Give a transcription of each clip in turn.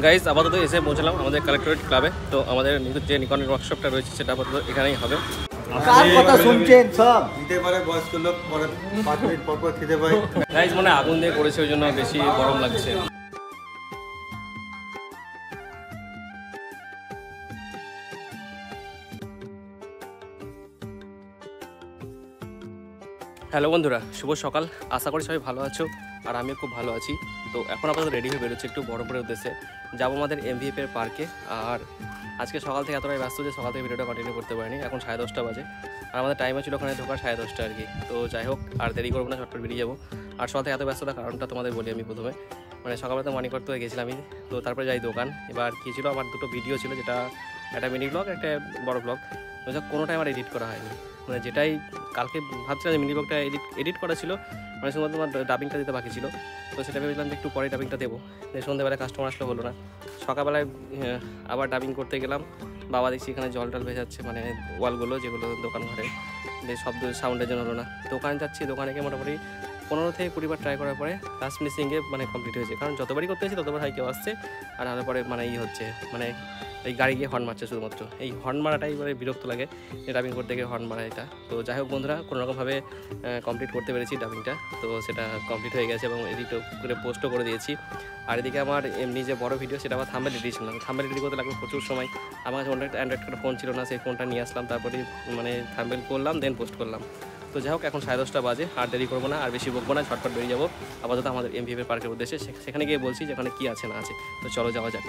Guys আপাতত এসে পৌঁছলাম আমাদের কালেক্টরেট ক্লাবে। তো আমাদের যে নিকনের ওয়ার্কশপটা রয়েছে সেটা আপাতত এখানেই হবে। কার কথা শুনছেন সব? দিতে পারে বয়স্ক লোক, পরে 5 মিনিট পর পর খেতে পায়। গাইস মানে আগুন দিয়ে করেছে ওই জন্য বেশি গরম লাগছে। হ্যালো বন্ধুরা, শুভ সকাল। আশা করি সবাই ভালো আছো আর আমিও খুব ভালো আছি। তো এখন আপাতত রেডি হয়ে বেরোচ্ছি একটু বড়পুরের উদ্দেশ্যে, যাবো আমাদের MVF এর পার্কে। আর আজকে সকাল থেকে এতটাই ব্যস্ত যে সকাল থেকে ভিডিওটা কন্টিনিউ করতে পারিনি। এখন 10:30 বাজে আর আমাদের টাইমও ছিল ওখানে ঢোকার 10:30 আর কি। তো যাই হোক, আর দেরি করবো না, চটপট বেরিয়ে যাবো। আর সকাল থেকে এত ব্যস্ততা কারণটা তোমাদের বলি আমি প্রথমে। মানে সকালবেলা তো মর্নিং করতে গেছিলাম আমি, তো তারপরে যাই দোকান। এবার কী ছিল, আমার দুটো ভিডিও ছিল, যেটা একটা মিনি ব্লগ, একটা বড় ব্লগ। কোনোটাই আমার এডিট করা হয়নি। মানে যেটাই কালকে ভাবছিলাম যে মিনি ব্লগটা এডিট করা ছিল, মানে শুধুমাত্র আমার ডাবিংটা দিতে বাকি ছিল। তো সেটা ভেবেছিলাম যে একটু পরে ডাবিংটা দেবো। সন্ধ্যেবেলায় কাস্টমার আসলে হলো না। সকালবেলায় আবার ডাবিং করতে গেলাম, বাবা দেখছি এখানে জল টল ভেজাচ্ছে, মানে ওয়ালগুলো যেগুলো দোকান ঘরে, শব্দ সাউন্ডের জন্য হলো না। দোকানে যাচ্ছি, দোকানে গিয়ে মোটামুটি 15 থেকে 20 বার ট্রাই করার পরে লাস্ট ফিনিশিংয়ে মানে কমপ্লিট হয়েছে। কারণ যতবারই করতে হয়েছে ততবার হয় কেউ আসছে আর নাহলে পরে মানে হচ্ছে, মানে এই গাড়ি গিয়ে হর্ন মারছে শুধুমাত্র। এই হর্ন মারাটাই মানে বিরক্ত লাগে, ডাবিং করতে গিয়ে হর্ন মারা এটা। তো যাই হোক বন্ধুরা, কোনোরকমভাবে কমপ্লিট করতে পেরেছি ডাবিংটা। তো সেটা কমপ্লিট হয়ে গেছে এবং এডিট করে পোস্টও করে দিয়েছি। আর এদিকে আমার এমনি যে বড় ভিডিও, সেটা আবার থাম্বনেল এডিট ছিল না। থাম্বনেল এডিট করতে লাগলো প্রচুর সময়। আমার কাছে অ্যান্ড্রয়েড একটা ফোন ছিল না, সেই ফোনটা নিয়ে আসলাম, তারপরে মানে থাম্বনেল করলাম, দেন পোস্ট করলাম। তো যাই হোক, এখন 10:30 বাজে, আর দেরি করবো না, আর বেশি বকবো না, ছটফট বেরিয়ে যাবো আপাতত আমাদের MVF এর পার্কের উদ্দেশ্যে। সেখানে গিয়ে বলছি যেখানে কী আছে না আছে। তো চলো যাওয়া যাক।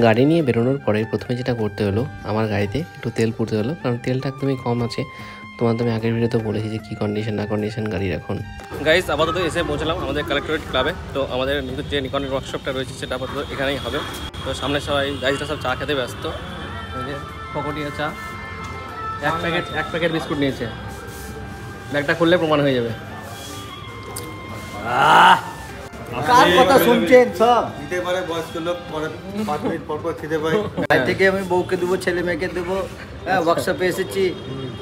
গাড়ি নিয়ে বেরোনোর পরে প্রথমে যেটা করতে হলো, আমার গাড়িতে একটু তেল পুড়তে হলো, কারণ তেলটা একদমই কম আছে। তোমার তো আমি আগের ভিডিওতে বলেছি যে কী কন্ডিশন না কন্ডিশন গাড়ির এখন। গাইস আপাতত এসে পৌঁছলাম আমাদের কালেক্টরেট ক্লাবে। তো আমাদের যে নিকনের ওয়ার্কশপটা রয়েছে সেটা আপাতত এখানেই হবে। তো সামনে সবাই গাইজরা সব চা খেতে ব্যস্ত। ওই যে পকটিয়া চা, এক প্যাকেট বিস্কুট নিয়েছে। ব্যাগটা খুললে প্রমাণ হয়ে যাবে। কার কথা শুনছেন সব? দিতে পারে বয়স্ক লোক, পরে 5 মিনিট পর পর খেতে পায়। বাড়ি থেকে আমি বউকে দেবো, ছেলে মেয়েকে দেবো। হ্যাঁ, ওয়ার্কশপে এসেছি।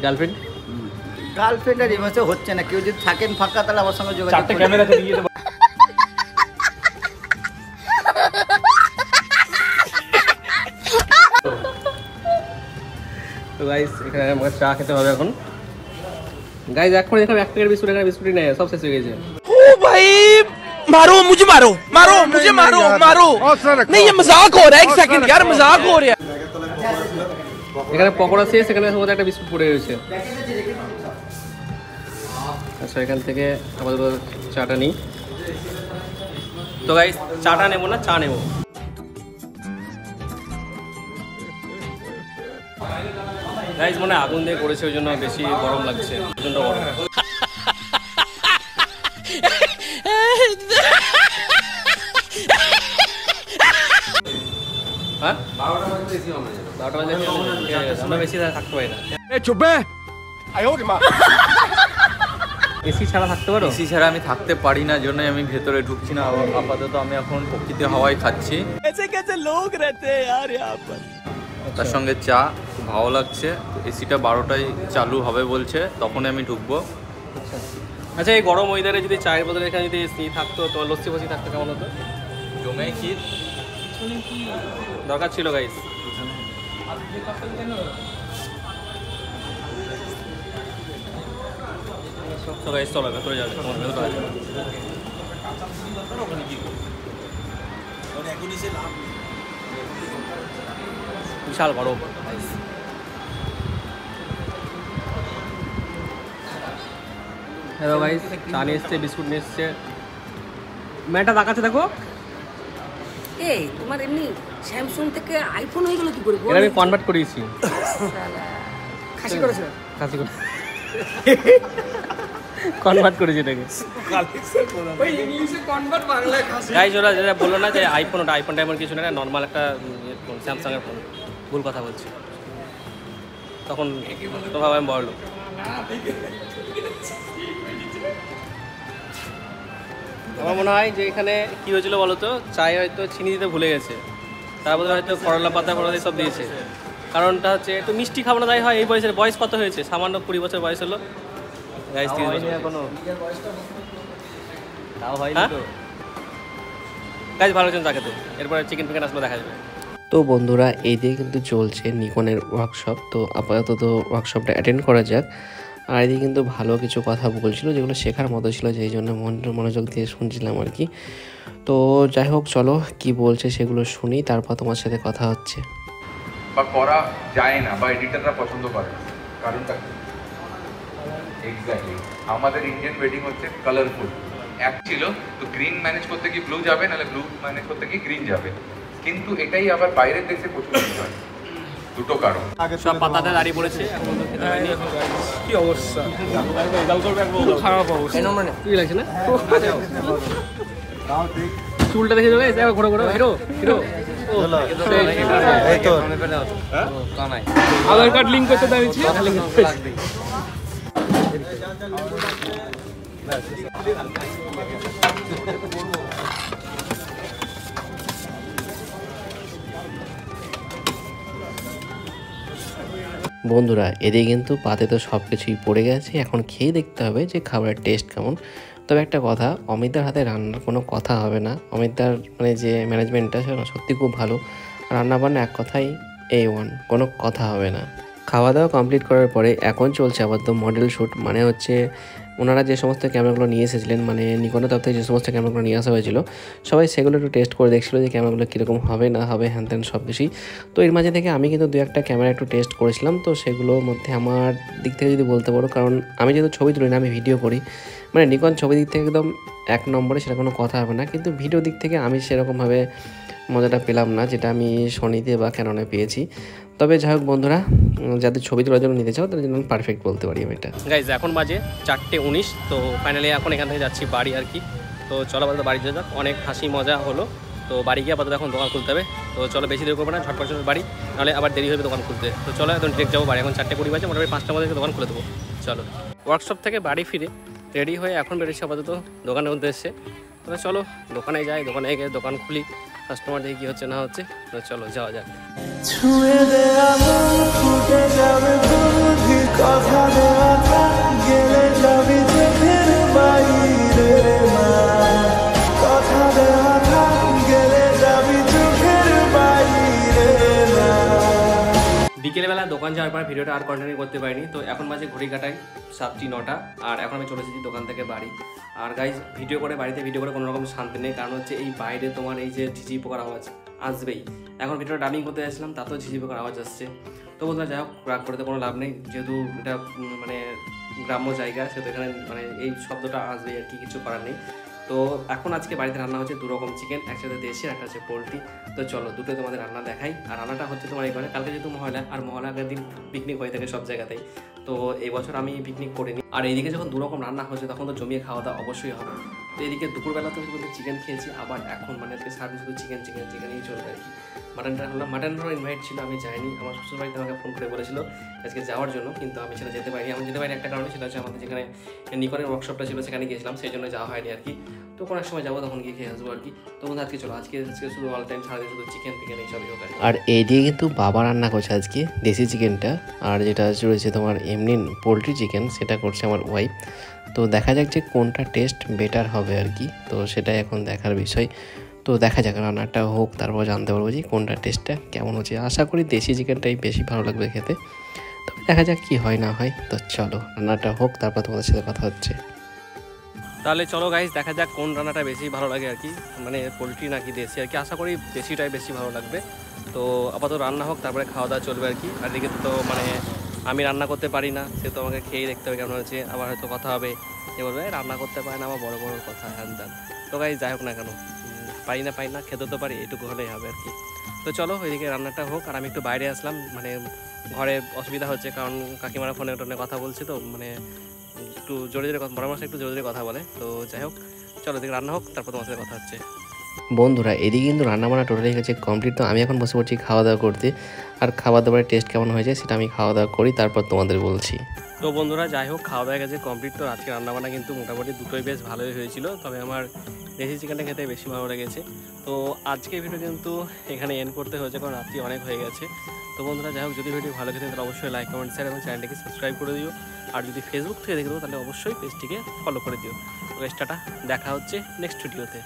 গার্লফ্রেন্ড গার্লফ্রেন্ড আর এই মাসে হচ্ছে না। কেউ যদি থাকেন ফাঁকা, তাহলে আমার সঙ্গে যোগাযোগ করুন। ক্যামেরাতে নিয়ে দেবো। তো গাইস এখানে আমাকে চা খেতে হবে এখন। গাইস এখন এখানে এক প্যাকেট বিস্কুট, এখানে বিস্কুটই নেই, সব শেষ হয়ে গেছে। ओ भाई मारो मुझे, मारो मारो मुझे, मारो मारो नहीं, ये मजाक हो रहा है। एक सेकंड यार, मजाक हो रहा है। এখানে পকোড়া শেষ, এখানে সম্ভবত একটা বিস্কুট পড়ে রয়েছে। আচ্ছা, এখান থেকে আমাদের চাটা নিই। তো গাইস চাটা নেবো না, চা নেবো। গাইস মানে আগুন দিয়ে করেছে ওই জন্য বেশি গরম লাগছে, প্রচন্ড গরম। হ্যাঁ 12টা বাজে আমরা বেশি থাকতে পারি না। এসি ছাড়া থাকতে পারো? এসি ছাড়া আমি থাকতে পারি না, জন্যই আমি ভেতরে ঢুকছি না। আপাতত আমি এখন প্রকৃতির হাওয়াই খাচ্ছি, তার সঙ্গে চা, খুব ভালো লাগছে। এসিটা 12টায় চালু হবে বলছে, তখন আমি ঢুকবো। আচ্ছা, এই গরম ওয়েদারে যদি চায়ের বদলে এখানে যদি এসি থাকতো, তো লস্যি ফসি থাকতো, কেমন হতো? জমে কি দরকার ছিল গাইস। তো গাইস চলো ভেতরে যাবে, তোমার ভেতরে আছে বিশাল গরম। হ্যালো গাইস, চা নিয়ে এসছে, বিস্কুট নিয়ে এসছে। মেয়েটা দেখাচ্ছে দেখো। এই তোমার এমনি স্যামসাং থেকে আইফোন হয়ে গেল কি করে? এটা আমি কনভার্ট করিয়েছি। খাসি করেছো? খাসি করে কনভার্ট করেছি এটাকে। ওই ইংলিশে কনভার্ট, বাংলায় খাসি। গাইস ওরা যেটা বললো না যে আইফোন, ওটা আইফোন টাইফোন কিছু না, নর্মাল একটা ফোন, স্যামসাংয়ের ফোন। ভুল কথা বলছি, তখন তো ভাবে আমি বড় লোক। আমার মনে হয় যে এখানে কী হয়েছিল বলো তো, চায়ে হয়তো চিনি দিতে ভুলে গেছে, তার বদলে হয়তো করলা পাতা সব দিয়েছে। কারণটা হচ্ছে একটু মিষ্টি খাবো না, তাই হয়। এই বয়সের, বয়স কত হয়েছে? সামান্য 20 বছর বয়স হলো। গাইস 30 বছর এখনো তাও হয়নি তো। গাইজ ভালো আছেন তাকে, এরপরে চিকেন ফিকেন আসলে দেখা যাবে। তো বন্ধুরা এই দিয়ে কিন্তু চলছে নিকনের ওয়ার্কশপ। তো আপাতত ওয়ার্কশপটা অ্যাটেন্ড করা যাক। আর এদিকে কিন্তু ভালো কিছু কথা বলছিল যেগুলো শেখার মতো ছিল, যেই জন্য মনোযোগ দিয়ে শুনছিলাম আর কি। তো যাই হোক চলো কি বলছে সেগুলো শুনি, তারপর তোমার সাথে কথা হচ্ছে। বা করা যায় না বা এডিটররা পছন্দ করে না, কারণটা কি? এক্স্যাক্টলি আমাদের ইন্ডিয়ান ওয়েডিং হচ্ছে কালারফুল। এক ছিল তো গ্রিন ম্যানেজ করতে কি ব্লু যাবে, নাহলে ব্লু ম্যানেজ করতে কি গ্রিন যাবে, কিন্তু এটাই আবার বাইরের দেশে প্রচুর হয়। দুটো কারণ, সব পাতাতে দাঁড়িয়ে পড়েছে, এখন তো খেতে পারিনি। কি অবস্থা, খারাপ অবস্থা। তুই লাগছে না চুলটা দেখে যাবে, ঘোরা ঘোরা হিরো হিরো। আধার কার্ড লিঙ্ক করতে দাঁড়িয়েছি। বন্ধুরা এদিকে কিন্তু পাতে তো সব কিছুই পড়ে গেছে, এখন খেয়ে দেখতে হবে যে খাবারের টেস্ট কেমন। তবে একটা কথা, অমিতদার হাতে রান্নার কোনো কথা হবে না। অমিতদার মানে যে ম্যানেজমেন্টটা সেটা সত্যি খুব ভালো, রান্নাবান্না এক কথাই A1, কোনো কথা হবে না। খাওয়া দাওয়া কমপ্লিট করার পরে এখন চলছে আবার তো মডেল শ্যুট, মানে হচ্ছে ওনারা যে সমস্ত ক্যামেরাগুলো নিয়ে এসেছিলেন, মানে নিকনের তরফ থেকে যে সমস্ত ক্যামেরাগুলো নিয়ে আসা হয়েছিল, সবাই সেগুলো একটু টেস্ট করে দেখছিলো যে ক্যামেরাগুলো কীরকম হবে না হবে, হ্যান ত্যান সব কিছুই। তো এর মাঝে থেকে আমি কিন্তু 2-1টা ক্যামেরা একটু টেস্ট করেছিলাম। তো সেগুলোর মধ্যে আমার দিক থেকে যদি বলতে পারো, কারণ আমি যেহেতু ছবি তুলি না, আমি ভিডিও করি, মানে নিকন ছবি দিক থেকে একদম 1 নম্বরে, সেটা কোনো কথা হবে না। কিন্তু ভিডিও দিক থেকে আমি সেরকমভাবে মজাটা পেলাম না যেটা আমি সনিতে বা ক্যাননে পেয়েছি। তবে যাই হোক বন্ধুরা, যাদের ছবি তোলার জন্য নিতে চাও তাদের জন্য পারফেক্ট বলতে পারি আমি এটা। গাইজ এখন বাজে 4:19, তো ফাইনালি এখন এখান থেকে যাচ্ছি বাড়ি আর কি। তো চলো আপাতত বাড়ি যাওয়া যাক, অনেক হাসি মজা হলো। তো বাড়ি গিয়ে আপাতত এখন দোকান খুলতে হবে। তো চলো বেশি দেরি করবো না, ঝটপট বাড়ি, নাহলে আবার দেরি হবে দোকান খুলতে। তো চলো এখন ডিরেক্ট যাবো বাড়ি, এখন 4:20 বাজে, মোটামুটি 5টার মধ্যে দোকান খুলে দেবো। চলো ওয়ার্কশপ থেকে বাড়ি ফিরে রেডি হয়ে এখন বেরিয়েছি আপাতত দোকানের উদ্দেশ্যে। তবে চলো দোকানে যাই, দোকানে গিয়ে দোকান খুলি, কাস্টমার দেখি কী হচ্ছে না হচ্ছে। তো চলো যাওয়া যাক। বিকেলবেলা দোকান যাওয়ার পর ভিডিওটা আর কন্টিনিউ করতে পারিনি। তো এখন বাজে ঘড়ি কাটাই 7:09, আর এখন আমি চলে এসেছি দোকান থেকে বাড়ি। আর গাইজ ভিডিও করে বাড়িতে ভিডিও করে কোনো রকম শান্তি নেই, কারণ হচ্ছে এই বাইরে তোমার এই যে ঝিঝি পোকার আওয়াজ আসবেই। এখন ভিডিওটা ডাবিং করতে যাচ্ছিলাম, তাতেও ঝিঝি পোকার আওয়াজ আসছে। তো বলতে যাই হোক, রাগ করতে কোনো লাভ নেই, যেহেতু এটা মানে গ্রাম্য জায়গা, সেহেতু এখানে মানে এই শব্দটা আসবেই আর কি, কিছু করার নেই। তো এখন আজকে বাড়িতে রান্না হচ্ছে 2 রকম চিকেন, একসাথে দেশি আর একটা হচ্ছে পোলট্রি। তো চলো দুটোই তোমাদের রান্না দেখাই। আর রান্নাটা হচ্ছে তোমার এইবারে, কালকে যেহেতু মহলা, আর মহলা আগের দিন পিকনিক হয়ে থাকে সব জায়গাতেই, তো এই বছর আমি পিকনিক করিনি। আর এইদিকে যখন 2 রকম রান্না হচ্ছে তখন তো জমিয়ে খাওয়া দাওয়া অবশ্যই হবে। তো এদিকে দুপুরবেলা তো শুধু চিকেন খেয়েছি, আবার এখন মানে আজকে সারাদিন শুধু চিকেনই চলবে আর কি। মাটনটা হলো, মাটনেরও ইনভাইট ছিল, আমি যাইনি। আমার শ্বশুরবাড়িতে আমাকে ফোন করে বলেছিল আজকে যাওয়ার জন্য, কিন্তু আমি সেটা যেতে পারিনি। আমি যেতে পারিনি একটা কারণে, সেটা হচ্ছে আমাদের যেখানে নিকনের ওয়ার্কশপটা ছিল সেখানে গিয়েছিলাম, সেই জন্য যাওয়া হয়নি আর কি। তো কোনো এক সময় যাবো, তখন গিয়ে খেয়ে আসবো আর কি। তো আজকে চলো, আজকে শুধু অল টাইম সারাদিন শুধু চিকেন এইসবই হোক। আর এই দিয়ে কিন্তু বাবা রান্না করছে আজকে দেশি চিকেনটা, আর যেটা রয়েছে তোমার এমনি পোলট্রি চিকেন সেটা করছে আমার ওয়াইফ। তো দেখা যাক যে কোনটা টেস্ট বেটার হবে আর কি, তো সেটাই এখন দেখার বিষয়। তো দেখা যাক, রান্নাটা হোক, তারপর জানতে পারবো যে কোনটা টেস্টটা কেমন হচ্ছে। আশা করি দেশি চিকেনটাই বেশি ভালো লাগবে খেতে, তবে দেখা যাক কি হয় না হয়। তো চলো রান্নাটা হোক, তারপর তোমাদের সাথে কথা হচ্ছে। তাহলে চলো গাইজ দেখা যাক কোন রান্নাটা বেশি ভালো লাগে আর কি, মানে পোলট্রি নাকি দেশি আর কি। আশা করি দেশিটাই বেশি ভালো লাগবে। তো আপাতত রান্না হোক, তারপরে খাওয়া দাওয়া চলবে আর কি। আর এদিকে তো মানে আমি রান্না করতে পারি না, সে তো আমাকে খেয়েই দেখতে হবে কেমন হচ্ছে। আবার হয়তো কথা হবে, এ বলবে রান্না করতে পারে না, আমার বড় বড় কথা হ্যান ত্যান। তো গাইজ যাই হোক না কেন, পারি না খেতে তো পারি, এইটুকু হলেই হবে আর কি। তো চলো ওইদিকে রান্নাটা হোক, আর আমি একটু বাইরে আসলাম, মানে ঘরে অসুবিধা হচ্ছে, কারণ কাকিমারা ফোনে কথা বলছে, তো মানে একটু জোরে বড় মাসে একটু জোরে কথা বলে। তো যাই হোক চলো এদিকে রান্না হোক, তারপর তোমার সাথে কথা হচ্ছে। বন্ধুরা এদিকে কিন্তু রান্নাবান্না টোটালি গেছে কমপ্লিট। তো আমি এখন বসে পড়ছি খাওয়া দাওয়া করতে, আর খাবার দাবারের টেস্ট কেমন হয়েছে সেটা আমি খাওয়া দাওয়া করি, তারপর তোমাদের বলছি। তো বন্ধুরা যাই হোক, খাওয়া দাওয়া গেছে কমপ্লিট। তো আজকে রান্নাবান্না কিন্তু মোটামুটি দুটোই বেশ ভালোই হয়েছিল, তবে আমার দেশি চিকেনটা খেতে বেশি ভালো লেগেছে। তো আজকে ভিডিও কিন্তু এখানে এন্ড করতে হয়েছে, কারণ রাত্রি অনেক হয়ে গেছে। তো বন্ধুরা যাই হোক, যদি ভিডিও ভালো খেতে তাহলে অবশ্যই লাইক কমেন্ট শেয়ার এবং চ্যানেলটিকে সাবস্ক্রাইব করে দিও। আর যদি ফেসবুক থেকে দেখে দেবো তাহলে অবশ্যই পেজটিকে ফলো করে দিও। তো টাটা, দেখা হচ্ছে নেক্সট ভিডিওতে।